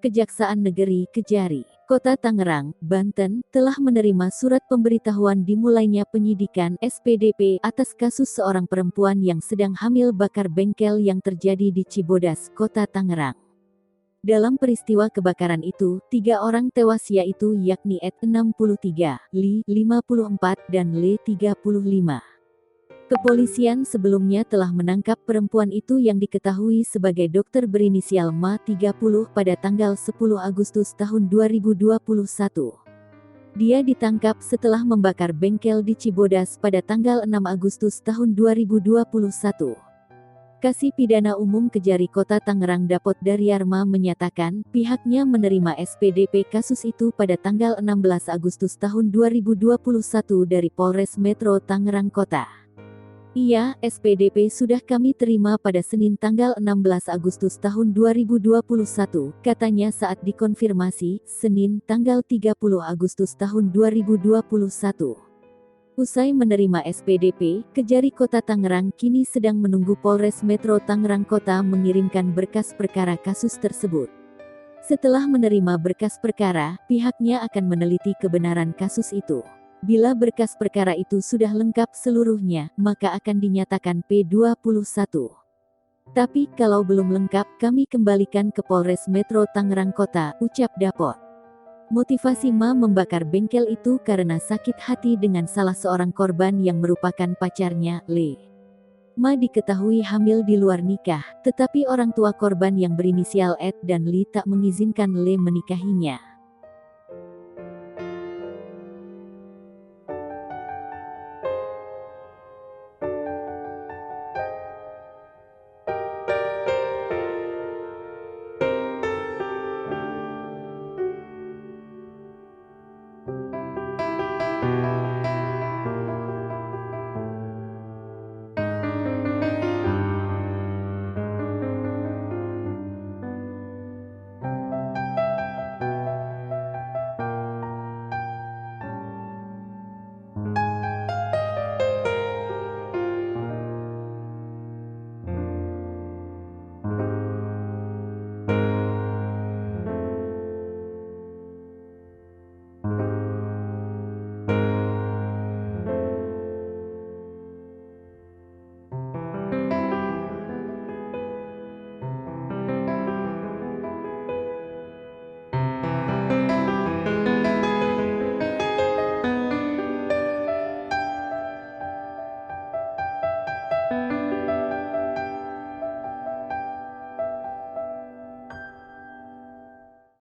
Kejaksaan Negeri Kejari, Kota Tangerang, Banten, telah menerima surat pemberitahuan dimulainya penyidikan (SPDP) atas kasus seorang perempuan yang sedang hamil bakar bengkel yang terjadi di Cibodas, Kota Tangerang. Dalam peristiwa kebakaran itu, 3 orang tewas yaitu yakni Ed 63, Li 54, dan Le 35. Kepolisian sebelumnya telah menangkap perempuan itu yang diketahui sebagai dokter berinisial Ma 30 pada tanggal 10 Agustus tahun 2021. Dia ditangkap setelah membakar bengkel di Cibodas pada tanggal 6 Agustus tahun 2021. Kasih Pidana Umum Kejari Kota Tangerang Dapot Daryarma menyatakan pihaknya menerima SPDP kasus itu pada tanggal 16 Agustus tahun 2021 dari Polres Metro Tangerang Kota. Iya, SPDP sudah kami terima pada Senin tanggal 16 Agustus tahun 2021, katanya saat dikonfirmasi, Senin tanggal 30 Agustus tahun 2021. Usai menerima SPDP, Kejari Kota Tangerang kini sedang menunggu Polres Metro Tangerang Kota mengirimkan berkas perkara kasus tersebut. Setelah menerima berkas perkara, pihaknya akan meneliti kebenaran kasus itu. Bila berkas perkara itu sudah lengkap seluruhnya, maka akan dinyatakan P21. Tapi kalau belum lengkap, kami kembalikan ke Polres Metro Tangerang Kota, ucap Dapot. Motivasi Ma membakar bengkel itu karena sakit hati dengan salah seorang korban yang merupakan pacarnya, Le. Ma diketahui hamil di luar nikah, tetapi orang tua korban yang berinisial Ed dan Li tak mengizinkan Le menikahinya.